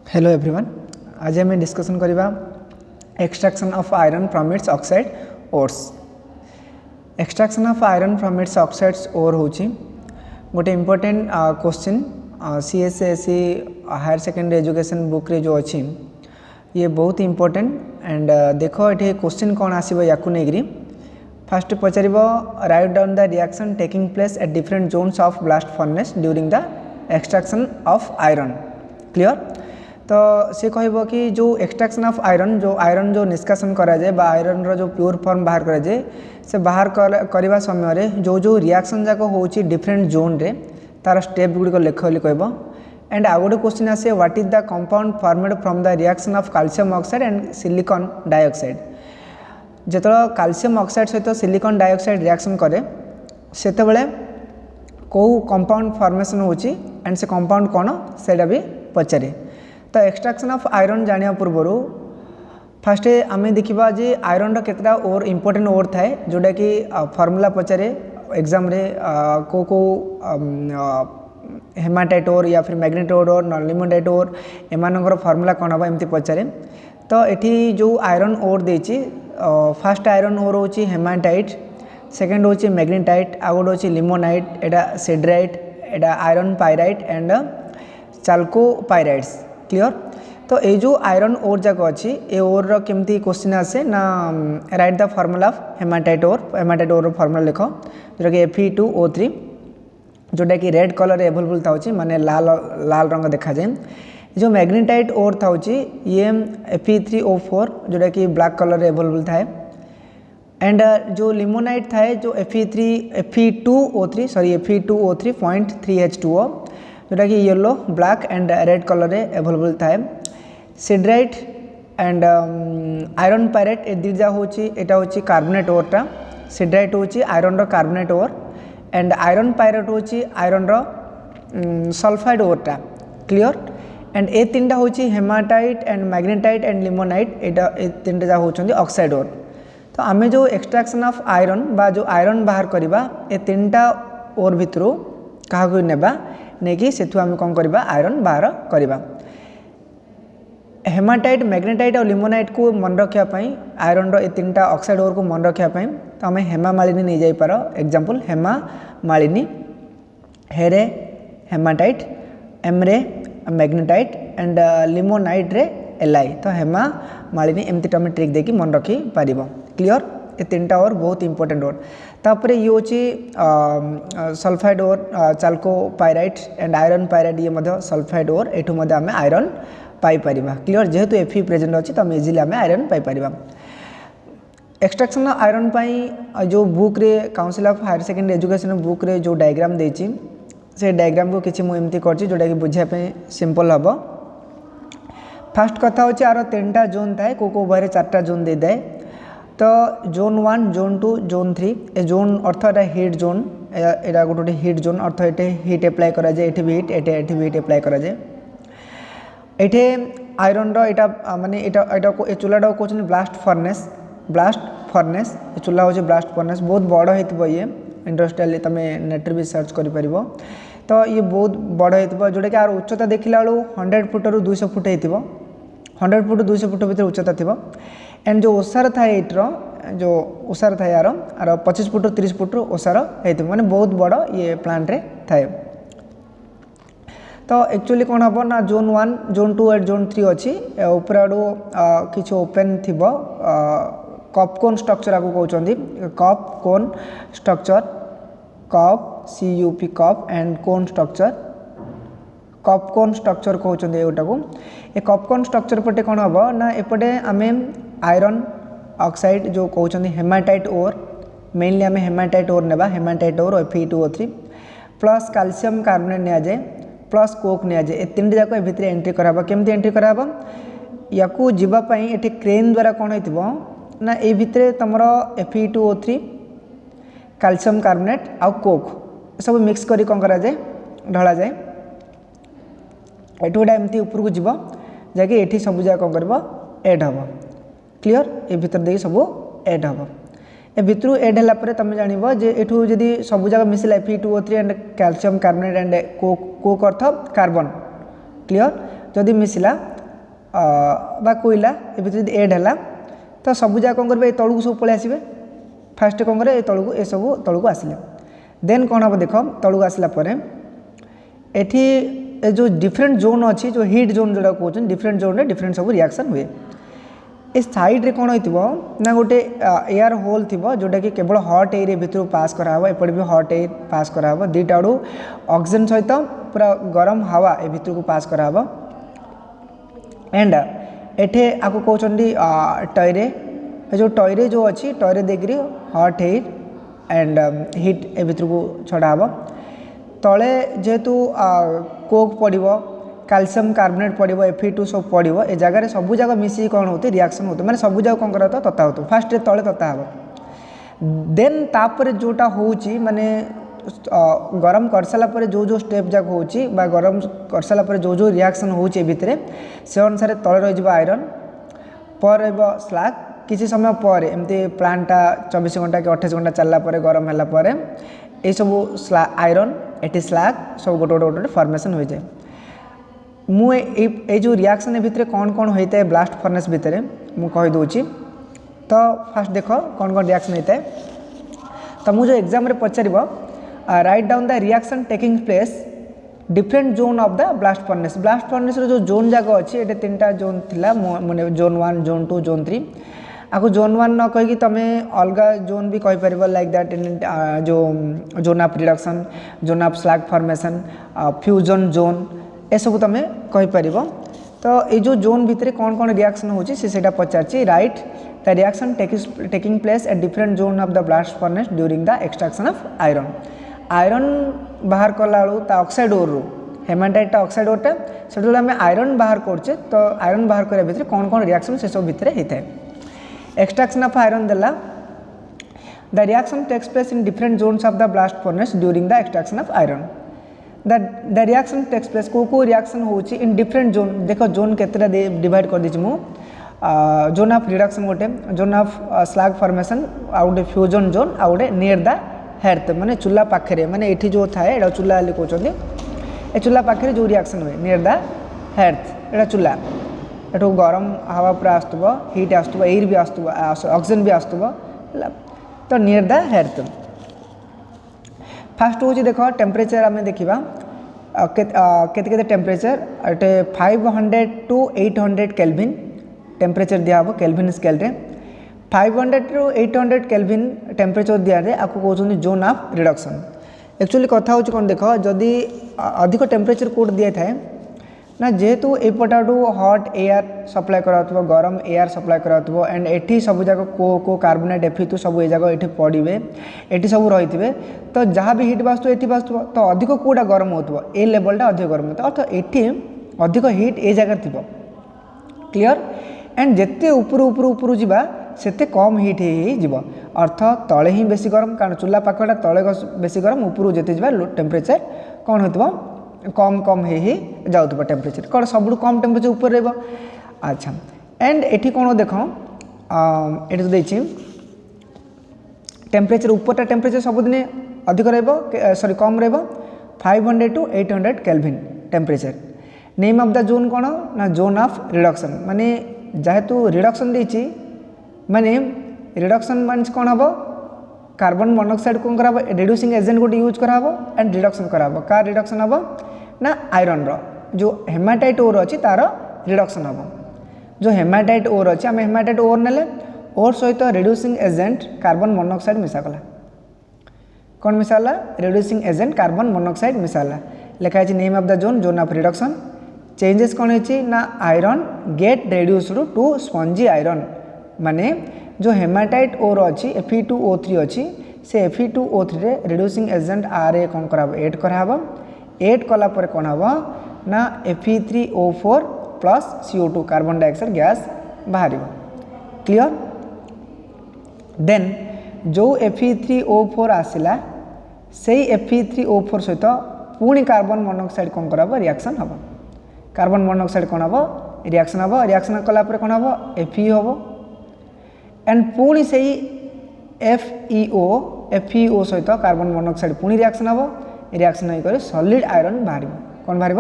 Hello everyone, आज आम discussion करवा extraction of iron from its oxide ores. Extraction of iron from its oxides ore होची गोटे important question CSSC higher secondary education book रे जो अच्छी ये बहुत इंपोर्टेंट एंड देखो ये क्वेश्चन कौन आसो या first Pachar write down the reaction taking place at different zones of blast furnace during the extraction of iron. Clear? तो सी कह कि जो एक्सट्रैक्शन ऑफ आयरन जो निष्कासन करा जाए बा आयरन रो जो प्योर फॉर्म बाहर करा जाए से बाहर करवा समय रे जो रिएक्शन जाक होची डिफरेंट जोन रे तार स्टेप गुड़िक लेख बोली कह। एंड आउ गोटे क्वेश्चन आसे what is the compound formed from the reaction of calcium oxide and silicon dioxide. जो कैल्शियम ऑक्साइड सहित सिलिकॉन डाइऑक्साइड रिएक्शन करे सेतेबेले कौ कंपाउंड फॉर्मेशन होची एंड से कंपाउंड कौन सेटा भी पचारे। तो एक्सट्रैक्शन ऑफ आयरन जानिया पूर्व फास्ट आम देखा जे आयरन केतटा ओर इंपोर्टेंट ओर थाए जोटा कि फॉर्मूला पचारे एग्जाम रे को हेमाटाइट ओर या फिर मैग्नेट ओर लिमोनाइट ओर एमानकर फॉर्मूला कौन हम एमती पचारे। तो ये जो आयरन ओर देची फास्ट आयरन ओर होची हेमाटाइट, सेकेंड होची मैग्नेटाइट, आउ गोटे होची limonite, Etah सिडराइट, Etah iron pyrite and चाल्कोपाइराइट्स। Clear? तो ये जो आयरन ओर जाक अच्छी ए ओर केमती क्वेश्चन आसे ना right the formula of hematite ओर फॉर्मूला लिख जोटा कि Fe2O3 जोटा कि रेड कलर एवेलेबल था माने लाल लाल रंग देखा जाए। जो मैग्नेटाइट ओर था ये Fe3O4 जोटा कि ब्लैक कलर एवेलेबल था। एंड जो लिमोनाइट था जो Fe2O3 0.3H2O जोटा कि yellow black and red colour available था। सिडराइट एंड आयरन पाइराइट ए दुईटा होची कार्बोनेट ओरटा। सिडराइट होची आयरन रो carbonate ore and iron pyrite होची आयरन रो सल्फाइड ओरटा। क्लियर? एंड ए तीन होची haematite and magnetite and limonite एटा ए तीन होचंदी ऑक्साइड ओर। तो आमे जो एक्सट्रैक्शन ऑफ आयरन बा जो आयरन बाहर करवा ए तीनटा ओर भितरू क्या नेबा नहीं से आम कौन करवा आयरन बाहर करवा। हेमाटाइट मैग्नेटाइट और लिमोनाइट को मन रखापी आयरन रो ए तीनटा ऑक्साइड ओर को मन रखापी तो आम हेमा मालिनी नहीं जापर। एग्जांपल हेमा मालिनी, हेरे हेमाटाइट, एमरे मैग्नेटाइट एंड लिमोनाइट रे Li। तो हेमा मालिनी एमती तुम ट्रिक देकी मन रखी पार। क्लियर? ये तीनटा ओर बहुत इंपोर्टेंट ओर। तापर ये हूँ sulphide ore chalcopyrite and iron pyrite ये सल्फाइड ओर एठू आम आयरन पाइपर। क्लियर? जेहेतु Fe प्रेजेंट अच्छी तो इजिली आम आयरन पाइपर। एक्सट्रैक्शन आयरन जो बुक रे council of higher secondary education book रे जो डायग्राम देची से डायग्राम को किसी मुझे कर जोटा कि बुझापी सिंपल हम। फास्ट कथा होची आरो तीनटा जोन थाए को बारे चार्टा जोन दे दे। तो जोन 1, जोन 2, जोन 3 ए जोन अर्थ एटा हिट जोन एटा गोटे हिट जोन अर्थ ये हिट एप्लाय करा जाए एठी भी हिट एठी भी हिट एप्लाय करा जाए। एठे आयरन रो एटा माने एटा को ए चूल्हाटा कहउछन ब्लास्ट फर्नेस ए चूल्हा होचे ब्लास्ट फर्नेस बहुत बड़ हेतबो ये इंडस्ट्रियल तमे नेट रे भी सर्च करि परिबो। तो ये बहुत बड़ हेतबो जोटा कि आर उच्चता देखिला 100 फुट रु 200 फुट हेतिबो। 100 फुट 200 फुट भीतर उच्चता थी। एंड जो ओसार थाए एट्र जो ओसार थाए यार 25 फुट 30 फुट ओसार होती माने बहुत बड़ ये प्लांट रे थाए। तो एक्चुअली कौन हम ना जोन 1, जोन 2 एंड जोन 3 अच्छी ऊपर आड़ू किसी ओपेन थी कप कोन स्ट्रक्चर आपको कहते cup cone structure CUP cup and cone structure cup cone structure कहते गोटा को ए कप कोन स्ट्रक्चर पटे कौन हम ना एपटे आम आयरन ऑक्साइड जो कहते हेमाटाइट ओर मेनली आम हेमाटाइट ओर नेबा हेमाटाइट ओर Fe2O3 प्लस कैल्शियम कार्बोनेट नि जाए प्लस कोक नि जाए ए तीन जाक भितर एंट्री कराबा। केमती एंट्री कराबा या जीवाई ये क्रेन द्वारा कौन हो ना ये भितर तुम Fe2O3 कैल्शियम कार्बोनेट आउ कोक सब मिक्स करी कौन करा जाए ढला जाए एठू गोटा एमती ऊपर को जीव जैकि ये सब जगह कौन कर एड हम। क्लियर? ये भितर देखिए सब एड हम। ए भितर एड है तुम जान जे एठू जदि सब जगह मिसला Fe2O3 and calcium carbonate and Coke earth carbon. Clear? जदि मिसला बा कोयला ए भितर जब एड है तो सब जगह कौन करेंगे तलू सब पलि आसबे फास्ट कौन करेंगे तलू ये सब तलू आसिले देन कौन हम देख तलू आसला एठी जो डिफरेंट जोन अच्छी जो हिट जोन जोटा कहते डिफरेंट जोन में डिफरेंट सब रिएक्शन हुए ए साइड रे कौन हो ना गोटे एयर होल थी जोटा कि केवल हॉट एयर भितर पास कराव एपटे भी हॉट एयर पास कराव दुईटा आड़ू ऑक्सीजन सहित पूरा गरम हवा ए भितर को पास कराव एंड एठे आपको कहते टयरे जो टयरे जो अच्छी टयरे देकर हॉट एयर एंड हिट ए भितर को छड़ाव तले जेहेतु कोक पड़ो कैल्शियम कार्बोनेट पड़ो Fe2 सब पड़ो ए जगह सब जगह मिसी कौन होते रिएक्शन होते मैंने सब जगह कौन करा तता होता फास्ट तले तता हम देन तापर जोटा होची माने गरम कर सारापर जो जो स्टेप जाक होची गरम कर सारापर जो जो रिएक्शन होची भितर से अनुसार तले रही आयरन पर स्लैग किसी समय पर एमती प्लांटा 24 घंटा कि 28 घंटा चलला गरम है ये सब आयरन एटी स्लैग सब गोटे गोटे गोटे फॉर्मेशन हो जाए मुझे जो रिएक्शन भितर कौन कौन होता है ब्लास्ट फर्नेस भितर मु कहीदे तो फास्ट देख कौन कौन रिएक्शन होता है तो मुझे exam Pachar write down the reaction taking place different zone of the blast furnace जो जोन जाक अच्छी ये 3टा जोन थिला माने जोन 1 जोन 2 जोन 3 आपको जोन 1 न कहीकि तुम्हें अलग जोन भी कहीपर लाइक दैट इन जो zone of reduction zone of slag formation fusion zone A सब तुम कहीपर तो ये जो जोन भितर कौन कौन रिएक्शन होची से पचार write the reaction taking place at different zone of the blast furnace during the extraction of iron iron बाहर कला ऑक्साइड ओर रू हेमाटाइट ऑक्साइड ओरटा से आम आयरन बाहर करचे तो आयरन बाहर करने भितर कौन कौन रिएक्शन से सब भितर होता है एक्सट्रैक्शन ऑफ आयरन देला the reaction takes place in different zones of the blast furnace during the extraction of iron the reaction takes place को रिएक्शन होची इन डिफरेंट जोन देखो जोन केतटा डिवाइड कर दी मु जोन ऑफ रिडक्शन गोटे zone of slag formation आ गोटे फ्यूजन जोन आ गोटे नियर द हेर्थ माने चूल्हा पाखे माने एठी जो थाए एटा चूल्हा कहते ए चूल्हा पाखे जो रिएक्शन हुए नियर द हेर्थ एटा चूल्हा एठू गरम हवा पूरा आसुव हिट आसुव एयर भी आसुव ऑक्सीजन भी आसुव तो नियर द हेर्थ फास्ट हूँ देख टेम्परेचर आम देखा केते टेम्परेचर एटे 500 to 800 केल्विन टेम्परेचर दिहब केल्विन स्केल रे 500 to 800 केल्विन टेम्परेचर दिया आपको कहते जोन ऑफ रिडक्शन एक्चुअली कथा हूँ कौन देख जदि अधिक टेम्परेचर कोड दिए थाए ना जेहेतु एपटाटू हॉट एयर सप्लाई कराथुव गरम एयर सप्लाई कराथुव एंड एठी सब जाक को कार्बोनेट Fe2 सब ये जगह ये पड़े ये सब रही तो जहाँ भी हिट बास्तु ये बास्तु तो अधिक कौटा गरम हो ए लेवलटा अधिक गरम होता अर्थात ये अधिक हिट ए जगह थी क्लियर एंड जिते ऊपर ऊपर ऊपर जावा सेते कम हिट हो अर्थ तले ही बेसी गरम कारण चूल्हा पाखटा तले बेसी गरम ऊपर जिते जा टेम्परेचर कौन हो कम कम ही जाऊँ टेम्परेचर कौन सब कम टेम्परेचर ऊपर रहा अच्छा एंड एटी कौन देख ये तो देखिए टेम्परेचर ऊपरटा टेम्परेचर सबुदिन अधिक सॉरी कम रहा 500 to 800 kelvin temperature name of the zone कौन ना जोन ऑफ रिडक्शन माने जेहेतु रिडक्शन देछि माने रिडक्शन मीन्स कौन हम कार्बन मोनोक्साइड कौन करा रिड्यूसिंग एजेंट गोटे यूज करा एंड रिडक्शन करा कार रिडक्शन हम ना आयरन जो हेमाटाइट ओर अच्छी तार रिडक्शन हम जो हेमाटाइट ओर अच्छी आम हेमाटाइट ओर ने ओर सहित रिड्यूसिंग एजेंट कार्बन मोनोक्साइड मिसागला कौन मिसाला रिड्यूसिंग एजेंट कार्बन मोनोक्साइड मिसाला लिखाई name of the zone zone of reduction changes कौन है ना iron get reduced to spongy iron माने जो हेमाटाइट ओर अच्छी Fe2O3 अच्छी से Fe2O3 रे रिड्यूसिंग एजेंट Ra कौन करा एड करा एड कलापर कौन हम ना Fe3O4 plus CO2 carbon dioxide gas बाहर क्लियर देन जो Fe3O4 आसला से Fe3O4 सहित पुणी कार्बन मोनोक्साइड कौन करा रिएक्शन हम कार्बन मोनोक्साइड कौन हम रिएक्शन कलापर कौन हम Fe हम एंड पुणी से FeO सहित कार्बन मोनोक्साइड पुणी रिएक्शन हम रिएक्शन होकर सॉलिड आयरन बाहर कौन बाहर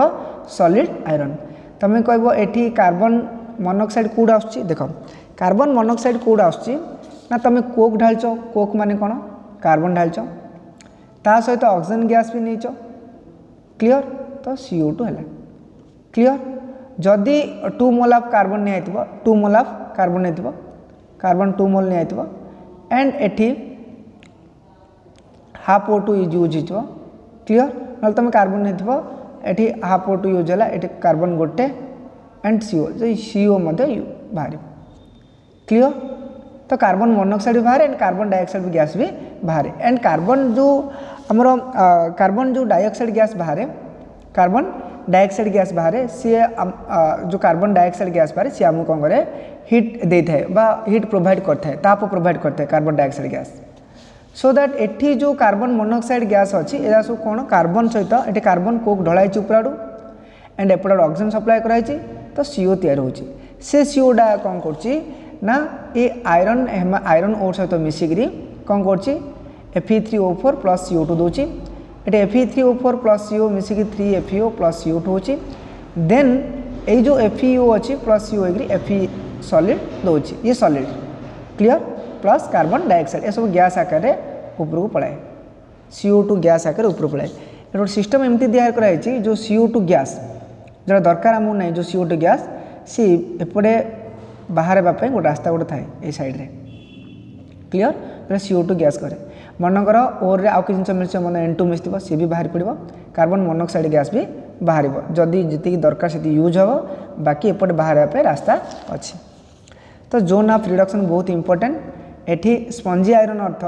सॉलिड आयरन तुम्हें कह ये कार्बन मोनोक्साइड कौड़ा आसुची देख कार्बन मोनोक्साइड कौड़ा आसुची ना तुम कोक ढालच कोक माने कौन कार्बन ढालच ता सहित ऑक्सीजन गैस भी नहीं क्लियर तो CO2 है क्लियर जदि 2 मोल ऑफ कार्बन नहीं 2 मोल ऑफ कार्बन नहीं कार्बन 2 मोल नहीं एंड एठी हाफ O2 यूज हो क्लियर ना तुम कार्बन नहीं एठी हाफ O2 यूज है ये कार्बन गोटे एंड CO बाहर क्लियर तो कार्बन मोनोक्साइड बाहर एंड कार्बन डाइऑक्साइड गैस भी बाहर एंड कार्बन जो आमर कार्बन जो डाइऑक्साइड गैस बाहर कार्बन डाइऑक्साइड गैस बाहर सी जो कार्बन डाइऑक्साइड गैस बाहर सी आमको कौन करे हिट दे थाए हिट प्रोवाइड करता है ताप प्रोवाइड करता है carbon dioxide gas so that एठी जो कार्बन मोनोक्साइड गैस अच्छी एरा सब कौन कार्बन सहित ये कार्बन कोक ढलाई उपराड़ू एंड एपट ऑक्सीजन सप्लाई कराई तो CO तैयार हो से CO डा कौन करना ये आयरन ओर सहित मिसिकी कौन कर Fe3O4 प्लस CO2 दूची ये Fe3O4 plus CO मिसिकी 3FeO plus CO2 होची देन ये जो FeO अच्छी प्लस CO Fe सॉलिड दूची ये solid clear plus carbon dioxide ये सब गैस आकार ऊपर पलाए CO2 गैस आकार ऊपर पलाए गोटे सिस्टम एमती तैयार कराई जो CO2 गैस जो दरकार आमको ना जो CO2 गैस सी एपटे बाहर गोटे रास्ता गोटे थाए ये सैड्रे क्लियर जो CO2 गैस करे मनकर ओर आउ कि जिन मिलছে मन N2 मिसथिबो सी भी बाहर पड़ो कार्बन मोनोक्साइड गैस भी बाहर जदि जी दरकार से यूज हो बाकी एपटे बाहर रास्ता अच्छी तो जोन ऑफ रिडक्शन बहुत इंपोर्टेंट एठी स्पंजी आयरन अर्थ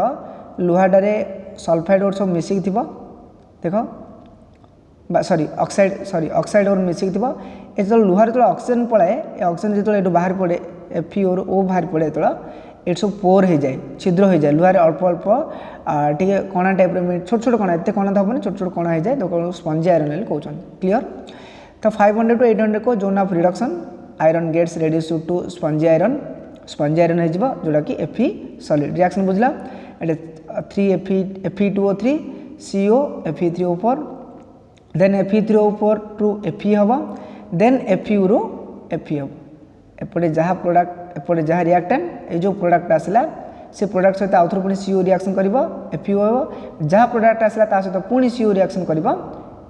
लुहाडारे सल्फाइड और सब मिसिक थी देख ऑक्साइड और मिसिक थी जो लुहार जो ऑक्सीजन पलाए ऑक्सीजन जो ये बाहर पड़े Fe और O बाहर पड़े जो ये सब पोर हो जाए छिद्र हो जाए लुहार अल्प अल्प टे कणा टाइप छोट छोट कणा एत कणा तो छोट छोट कणा हो जाए तो स्पंजी आयरन कहते क्लियर तो 500 to 800 को zone of reduction iron gets reduce to spongy iron हो जोटा कि Fe सॉलिड रिएक्शन बुझला 3Fe2O3 CO Fe3O4 then Fe3O4 to Fe हम देन Fe रू Fe हम एपटे जहाँ प्रोडक्ट एपटे जहाँ रिएक्टेंट ये जो प्रोडक्ट आसला से प्रोडक्ट सहित आउ थे पुणी CO रिएक्शन कर FeO हम जहाँ प्रोडक्ट आसला सहित पुणी CO रिएक्शन कर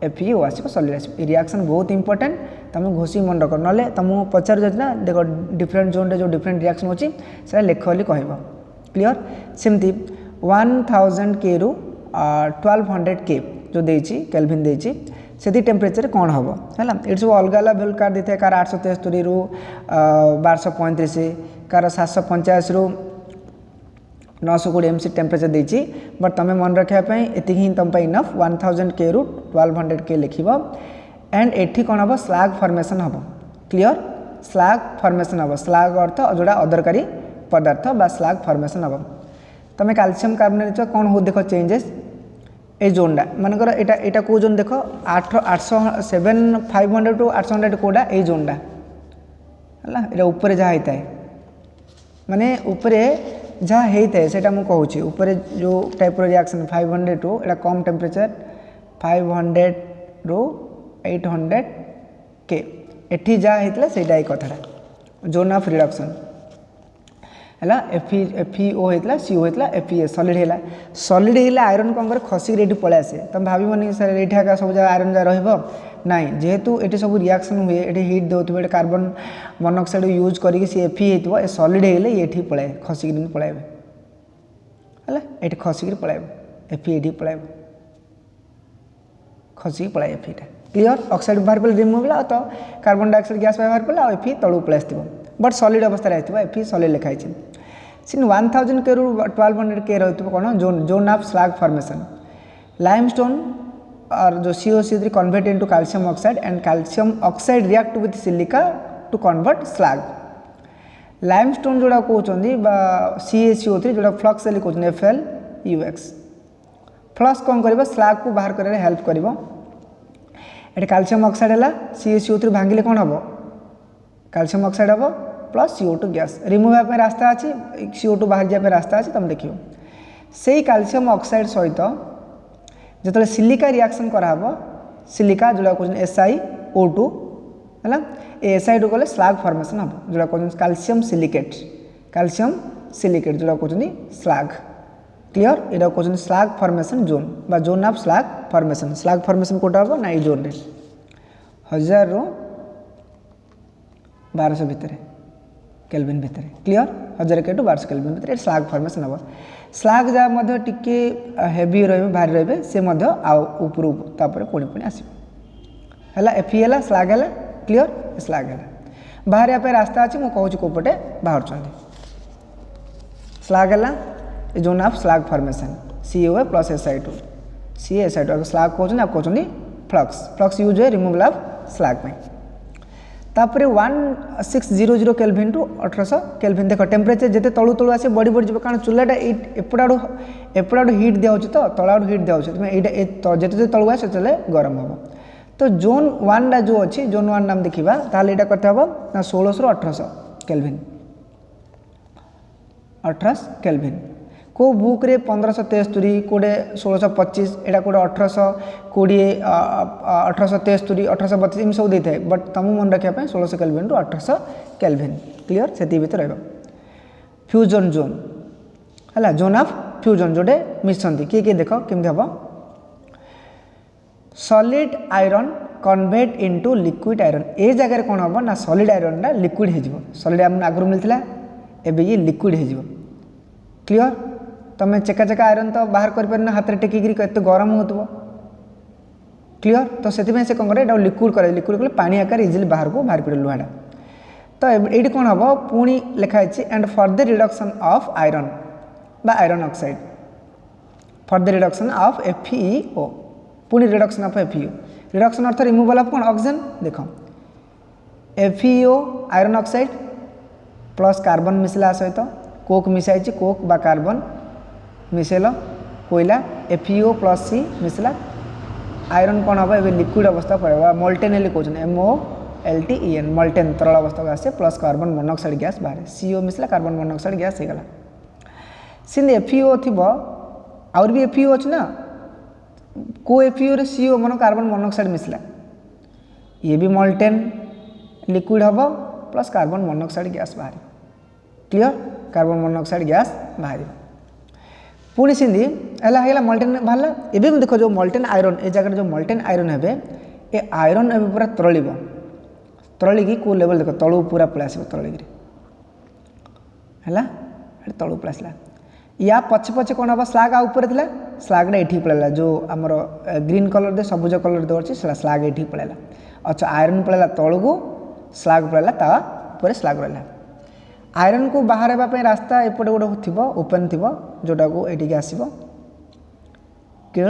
FeO आस सॉलिड आस रिएक्शन बहुत इंपोर्टेंट तुम घोषी मन रख ना तुमको पचार ना देख डिफरेंट जोन जो डिफरेंट रिएक्शन होची से लेख बोली कह क्लियर सेमती 1000 K रु 1200 K जो देची केल्विन देची से टेम्परेचर कौन हम है ये सब अलग अलग भैल्यू कार देते कार 873 रु 1235 कार 785 रु 920 MC टेम्परेचर देची बट तुम मन रखापी एति ही तुम इनफ 1000 K रु 1200 K लिख एंड एठी कौन हम स्लैग फॉर्मेशन हम क्लियर स्लैग फॉर्मेशन हम स्लैग अर्थ जोड़ा अदरकारी पदार्थ बा स्लैग फॉर्मेशन हम तुम कैल्शियम कार्बोनेट कौन हो देख चेंजेस ए जोनटा मानकर यहाँ कौ जोन देख 500 to 800 कौटा ये जोनटा है ये ऊपर जहाँ होता है माने ऊपर जहाँ होता है से मुझे ऊपर जो type reaction 500 to Etah come temperature 500 रू 800 K एठी जहाँ होता है कथाटा जोन ऑफ रिडक्शन है FeO होता CO होता Fe सॉलिड है सॉलिड है आयरन कौन कर खसिक ये पलि आसे तुम भावन सर ये सब जगह आयरन जगह रही जेहेतु ये सब रिएक्शन हुए ये हिट दे कार्बन मोनोक्साइड यूज करके Fe हो सॉलिड है ये पलाए खसिक पलाइबे है ये खसिक पलाइब Fe ये पलाइब खसिक पलाए Fe क्लियर ऑक्साइड बाहर पड़े रिमूव है तो कार्बन डाइऑक्साइड गैस बाहर पड़ा Fe तलू पलि आस बट सॉलिड अवस्था रहता Fe सॉलिड लिखाई सिन 1000 K रु 1200 K रही कौन zone of slag formation limestone और जो COC3 convert into calcium oxide and calcium oxide react with silica to convert slag limestone जोड़ा कहते CaCO3 जोड़ा फ्लक्स से कहते FlUx फ्लक्स कौन कर स्लैग को बाहर कर हेल्प कर कैल्शियम ऑक्साइड है CaCO3 भांगिले कौन हम कैल्शियम ऑक्साइड हम प्लस CO2 गैस रिमूव होगा रास्ता अच्छी CO2 बाहर जाए रास्ता अच्छी तुम देखियो से कैल्शियम ऑक्साइड सहित जो सिलिका रिएक्शन कराब सिलिका जोड़ा कहते SiO2 है एसआई गले स्लाग फॉर्मेशन हम जोड़ा कहते कैल्शियम सिलिकेट जोड़ा कहते स्लाग क्लियर यहाँ कहते स्लाग फॉर्मेशन जोन बा zone of slag formation Kota हम ना ये जोन रे 1000 ରୁ 1200 भितर केल्विन भितर क्लियर 1000 के 1200 केल्विन भितर स्लाग फॉर्मेशन हम स्लाग जहाँ टिके हेवी रही भारी रही से ऊपर तापर पुणी पुणी आसला एफी है स्लाग है क्लियर स्लाग है बाहर रास्ता अच्छी मुझे कहूँ कौपटे बाहर स्लाग है zone of slag formation COA plus SI2 CaSI2 slag कहते फ्लक्स यूज है रिमूवल ऑफ स्लाग में तापर 1600 केल्विन टू 1800 केल्विन देख टेम्परेचर जिते तलू तलू आसे बढ़ी बढ़ी कारण चूल्हाटा एपड़ हिट दिया तो तल आड़ हिट दिया जिते तलू आसे से गरम हम तो जोन 1 जो अच्छी जोन 1 नाम देखा ताल यहाँ करते हम ना 1600 ରୁ 1800 केल्विन 18 केल्विन को बुक रे 1573 कोड़े 1625 एटा कोड़े 1800 कोड़े 1873 1832 इन सब देता है बट तुम मन रखा 1600 केल्विन टू 1800 केल्विन क्लियर से भीतर रहा फ्यूजन जोन है जोन ऑफ फ्यूजन जोटे मिसंती किए देख केमती हम solid iron convert into liquid iron ए जगह कौन हम ना सॉलिड आयरन टा लिक्विड हो सॉलिड आयरन आगुरी मिलता एवं ये लिक्विड हो क्लियर तुम चेका चेका आयरन तो बाहर कर हाथ में टेकिक गरम हो क्लियर तो से कौन करे लिक्विड करे पानी आकार इजिली बाहर को बाहर पड़े लुहाटा तो ये कौन हम पुणी लिखाई and further reduction of iron बा iron oxide further reduction of FeO पुणी रिडक्शन ऑफ FeO रिडक्शन अर्थ रिमूवल ऑफ कौन ऑक्सीजन देख FeO iron oxide plus carbon मिसला सहित कोक मिसाई कोक बा कार्बन मिसेल कोयला FeO प्लस C मिसला आयरन कौन हम ए लिक्विड अवस्था पड़ेगा मोल्टेन कहते MOLTEN मोल्टेन तरल अवस्था को आसे प्लस कार्बन मोनोक्साइड गैस बाहर CO मिसला कार्बन मोनोक्साइड गैस होगा सिंध FeO थी आउर भी FeO अच्छे ना को FeO रे CO मन कार्बन मोनोक्साइड मिसला ये भी मोल्टेन लिक्विड हम प्लस कार्बन मोनोक्साइड गैस बाहर क्लियर कार्बन मोनोक्साइड गैस बाहर पुणी सिंधी है मोल्टेन बाहर एवं देख जो मोल्टेन आयरन ए जगह जो मोल्टेन आयरन है ए आयरन ए पूरा तरलिकी को लेवल देख तलू पूरा पलि आस तरलिकी है तलू पलि आसला या पछे पछे कौन हम स्लाग आपर था स्लागटा ये पलैला जो आमर ग्रीन कलर दे सबुज कलर दे अच्छे स्लाग ये पलैला अच्छा आयरन पलैला तलू को स्लाग पलैला तापर स्लाग रहा आयरन को बाहर होगापी रास्ता एपटे गोटे थी ओपेन थी जोटा को ये आसो क्लियर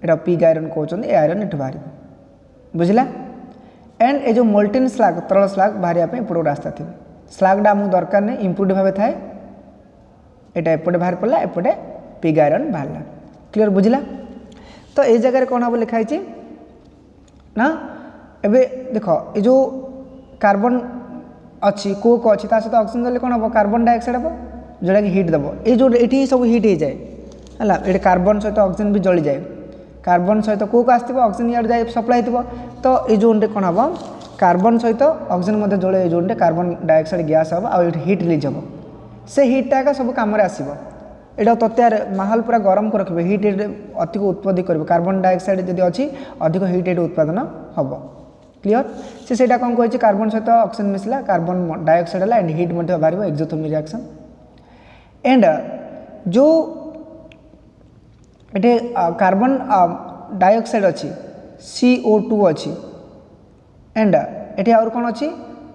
यहाँ पिग आयरन कहते आयरन ये बाहर बुझला एंड ये जो मोल्टेन स्लाग तरल स्लाग बाहर एपटे रास्ता थी स्लागटा आमको दरकार नहीं इम्प्रूव भाव थाए यहाँ एपटे बाहर पड़ा एपटे पिग आयरन बाहर क्लियर बुझला तो ये जगह कौन हम लिखाई ना एबे देख ये जो कार्बन अच्छी कोक अच्छी सहित ऑक्सीजन देले कौन हम कार्बन डाइऑक्साइड हम जोटा कि हिट दब ये सब हिट हो जाए है ये कार्बन सहित ऑक्सीजन भी जली जाए कार्बन सहित कोक आस ऑक्सीजन इे जाए सप्लाई थी तो ये जोन कौन हम कार्बन सहित ऑक्सीजन जले जोन कार्बन डाइऑक्साइड गैस हम आ हिट रिलीज हम से हिटा का सब कम आसो यहाँ तत्यार माहौल पूरा गरम को रखिए हिट अधिक उत्पत्ति कर कार्बन डाइऑक्साइड जब अच्छी अधिक हिट ये उत्पादन हम क्लियर से कौन कही कार्बन सहित ऑक्सीजन मिसला कार्बन डाइऑक्साइड है एंड हिट बाहर एक्सोथर्मिक रिएक्शन एंड जो ये कार्बन डाइऑक्साइड अच्छी CO2 अच्छी एंड ये आउर कौन अच्छी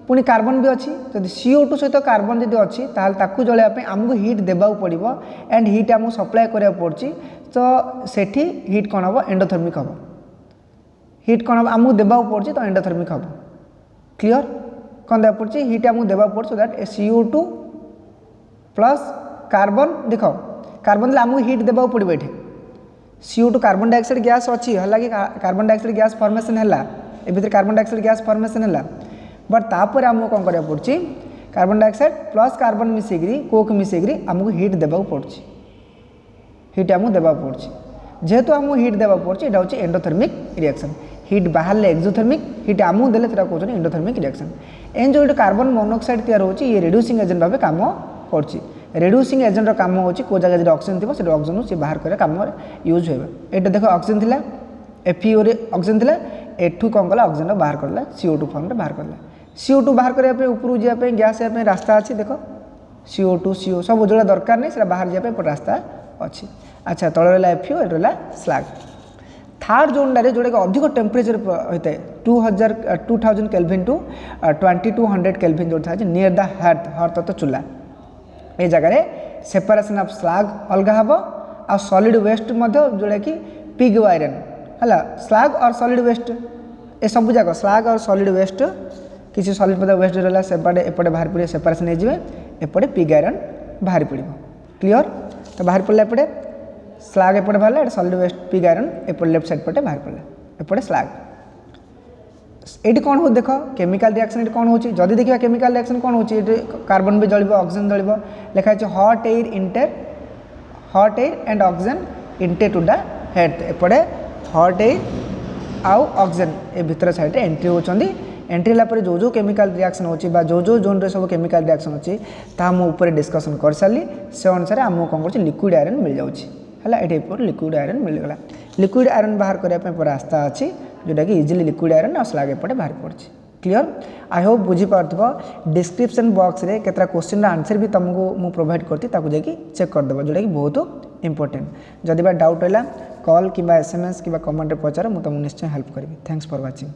पुणी कार्बन भी अच्छी जब CO2 सहित कार्बन जब अच्छी ताकू जलायापी आमको हिट देवाक पड़ो एंड हिट आमको सप्लाई करा पड़ी तो सेठी हिट कौन हम एंडोथर्मिक हम हिट कौन हम आमको देवाक पड़ी तो एंडोथर्मिक हम क्लियर कौन देवा पड़ी हिट आमको देवाक पड़ी so that CO2 plus carbon देख कार्बन आमको हिट देवाक पड़ो ये CO2 कार्बन डाइऑक्साइड गैस अच्छी है कि कार्बन डाइऑक्साइड गैस फॉर्मेशन है ए भीतर कार्बन डाइऑक्साइड गैस फॉर्मेशन है बट तापर आमको कौन करा पड़ी कार्बन डाइऑक्साइड प्लस कार्बन मिसेकरी कोक मिसेकरी आमको हिट देवाक पड़ी हिट आमको देवाक पड़ी जेहेतु आमको हिट देवाक पड़ी यहाँ हूँ एंडोथर्मिक रिएक्शन हिट बाहर एक्सोथर्मिक हिट आमू देले कहते हैं एंडोथर्मिक रिएक्शन। एन जो कार्बन मोनोक्साइड तैयार होची ये रिड्यूसिंग एजेंट भाव काम करछि। रिड्यूसिंग एजेंट काम होची को जगह जो ऑक्सीजन थी से ऑक्सीजन से बाहर करे काम यूज होबे। एटा देखो ऑक्सीजन थिला FeO रे ऑक्सीजन थिला एठू कौन कला ऑक्सीजन बाहर करला CO2 फॉर्म रे बाहर करला। CO2 बाहर करबा पे ऊपर जिया पे गैस या पे रास्ता अछि देखो CO2 CO सब जोड़ा दरकार नहीं से बाहर जाए पर रास्ता अच्छी। अच्छा तल रहा FeO एट रहा स्लैग। थर्ड जोन डारे जोड़ा अधिक टेम्परेचर होता है 2000 केल्विन टू 2200 केल्विन जो था नियर द हर्थ तो चूल्हा ये जगह सेपरेशन ऑफ स्लैग अलग हम आ सॉलिड वेस्ट जोड़ा कि पिग आयरन है स्लैग और सॉलिड वेस्ट ए सब जाक स्लैग और सॉलिड वेस्ट किसी सॉलिड पदार्थ वेस्ट रहा सेपटे एपटे बाहर पड़े सेपरेशन हो एपटे पिग आयरन बाहर पड़ो। क्लियर तो बाहर पड़े एपटे स्लैग एपटे बाहर सॉलिड वेस्ट पिग आयरन एपटे लेफ्ट साइड पटे बाहर पड़े एपटे स्लैग। ये कौन हो देख केमिकल रिएक्शन ये कौन होची जदि देखिए केमिकल रिएक्शन कौन होची कार्बन भी जलिबो ऑक्सीजन जलिबो लिखा है hot air and oxygen intake to the head एपटे हॉट एयर आउ ऑक्सीजन ए भीतर साइड एंट्री होचंदी। एंट्री लापर जो जो केमिकल रिएक्शन होची बा जो जो जोन रे सब केमिकल रिएक्शन होची ता हम ऊपर डिस्कशन कर साली से अनुसार आम कौन कर लिक्विड आयरन मिल जाउची है ये लिक्विड आयरन मिलगला। लिक्विड आयरन बाहर करने रास्ता अच्छी जोटा कि इजिली लिक्विड आयरन और स्लैग एपटे बाहर पड़ी। क्लियर आई होप बुझीपार डिस्क्रिप्शन बॉक्स रे केतरा क्वेश्चन आंसर भी तुमको मु प्रोवाइड करती जाकि चेक करदेव जोटा कि बहुत इंपोर्टेंट। जदि डाउट है कॉल कि SMS कि कमेंट पचार मुझे निश्चय हेल्प करी। Thanks for watching.